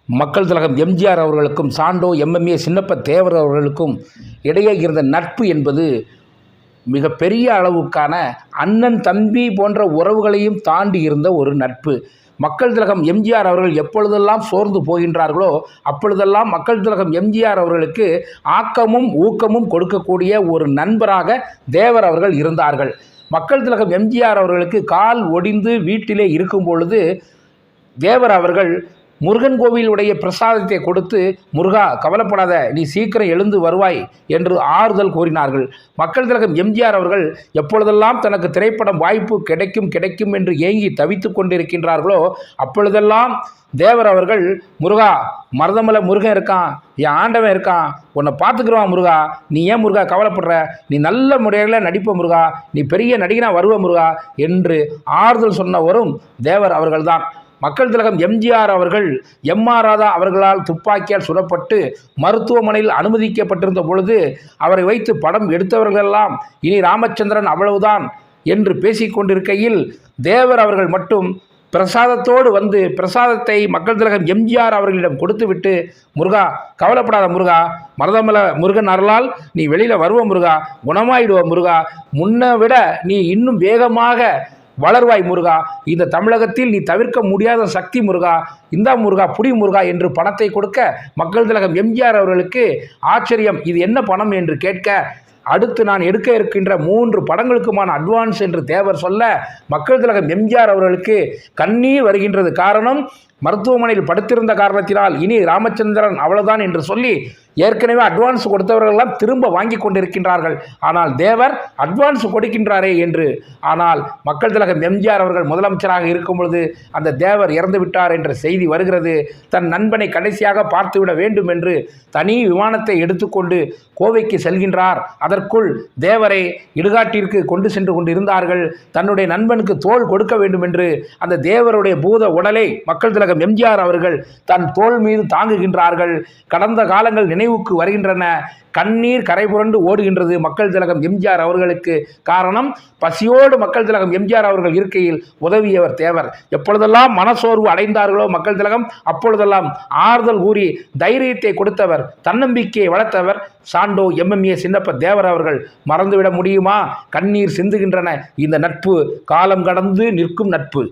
மக்கள் திலகம் எம்ஜிஆர் அவர்களுக்கும் சாண்டோ எம்எம்ஏ சின்னப்ப தேவர் அவர்களுக்கும் இடையே இருந்த நட்பு என்பது மிகப்பெரிய அளவுக்கான அண்ணன் தம்பி போன்ற உறவுகளையும் தாண்டி இருந்த ஒரு நட்பு. மக்கள் திலகம் எம்ஜிஆர் அவர்கள் எப்பொழுதெல்லாம் சோர்ந்து போகின்றார்களோ அப்பொழுதெல்லாம் மக்கள் திலகம் எம்ஜிஆர் அவர்களுக்கு ஆக்கமும் ஊக்கமும் கொடுக்கக்கூடிய ஒரு நண்பராக தேவர் அவர்கள் இருந்தார்கள். மக்கள் திலகம் எம்ஜிஆர் அவர்களுக்கு கால் ஒடிந்து வீட்டிலே இருக்கும் பொழுது தேவர் அவர்கள் முருகன் கோவிலுடைய பிரசாதத்தை கொடுத்து, முருகா கவலைப்படாத, நீ சீக்கிரம் எழுந்து வருவாய் என்று ஆறுதல் கூறினார்கள். மக்கள் திலகம் எம்ஜிஆர் அவர்கள் எப்பொழுதெல்லாம் தனக்கு திரைப்படம் வாய்ப்பு கிடைக்கும் என்று ஏங்கி தவித்து கொண்டிருக்கின்றார்களோ அப்பொழுதெல்லாம் தேவர் அவர்கள், முருகா மருதமலை முருகன் இருக்கான், என் ஆண்டவன் இருக்கான், உன்னை பார்த்துக்குருவான் முருகா, நீ ஏன் முருகா கவலைப்படுற, நீ நல்ல முறையில் நடிப்ப முருகா, நீ பெரிய நடிகனா வருவ முருகா என்று ஆறுதல் சொன்னவரும் தேவர் அவர்கள்தான். மக்கள் திலகம் எம்ஜிஆர் அவர்கள் எம்.ஆர். ராதா அவர்களால் துப்பாக்கியால் சுடப்பட்டு மருத்துவமனையில் அனுமதிக்கப்பட்டிருந்த பொழுது அவரை வைத்து படம் எடுத்தவர்களெல்லாம் இனி ராமச்சந்திரன் அவ்வளவுதான் என்று பேசிக்கொண்டிருக்கையில் தேவர் அவர்கள் மட்டும் பிரசாதத்தோடு வந்து பிரசாதத்தை மக்கள் திலகம் எம்ஜிஆர் அவர்களிடம் கொடுத்துவிட்டு, முருகா கவலைப்படாத முருகா, மருதமலை முருகன் அருளால் நீ வெளியில் வருவ முருகா, குணமாயிடுவ முருகா, முன்னை விட நீ இன்னும் வேகமாக வளர்வாய் முருகா, இந்த தமிழகத்தில் நீ தவிர்க்க முடியாத சக்தி முருகா, இந்தா முருகா புடி முருகா என்று பணத்தை கொடுக்க மக்கள் திலகம் எம்ஜிஆர் அவர்களுக்கு ஆச்சரியம். இது என்ன பணம் என்று கேட்க, அடுத்து நான் எடுக்க இருக்கின்ற 3 படங்களுக்குமான அட்வான்ஸ் என்று தேவர் சொல்ல மக்கள் திலகம் எம்ஜிஆர் அவர்களுக்கு கண்ணீர் வருகின்றது. காரணம், மருத்துவமனையில் படுத்திருந்த காரணத்தினால் இனி ராமச்சந்திரன் அவ்வளவுதான் என்று சொல்லி ஏற்கனவே அட்வான்ஸ் கொடுத்தவர்களெல்லாம் திரும்ப வாங்கி கொண்டிருக்கின்றார்கள். ஆனால் தேவர் அட்வான்ஸ் கொடுக்கின்றாரே என்று. ஆனால் மக்கள் திலகம் எம்ஜிஆர் அவர்கள் முதலமைச்சராக இருக்கும் பொழுது அந்த தேவர் இறந்து விட்டார் என்ற செய்தி வருகிறது. தன் நண்பனை கடைசியாக பார்த்துவிட வேண்டும் என்று தனி விமானத்தை எடுத்துக்கொண்டு கோவைக்கு செல்கின்றார். அதற்குள் தேவரை இடுகாட்டிற்கு கொண்டு சென்று கொண்டிருந்தார்கள். தன்னுடைய நண்பனுக்கு தோள் கொடுக்க வேண்டும் என்று அந்த தேவருடைய பூத உடலை மக்கள் திலகம் எம்ஜிஆர் அவர்கள் தன் தோள் மீது தாங்குகின்றார்கள். கடந்த காலங்கள் நினைவுக்கு வருகின்றன. கண்ணீர் கரை புரண்டு ஓடுகின்றது மக்கள் திலகம் எம்ஜிஆர் அவர்களுக்கு. காரணம், பசியோடு மக்கள் திலகம் எம்ஜிஆர் அவர்கள் இருக்கையில் உதவியவர் தேவர். எப்பொழுதெல்லாம் மனசோர்வு அடைந்தார்களோ மக்கள் திலகம் அப்பொழுதெல்லாம் ஆறுதல் கூறி தைரியத்தை கொடுத்தவர், தன்னம்பிக்கையை வளர்த்தவர் சாண்டோ எம்எம்ஏ சின்னப்ப தேவர் அவர்கள். மறந்துவிட முடியுமா? கண்ணீர் சிந்துகின்றன. இந்த நட்பு காலம் கடந்து நிற்கும் நட்பு.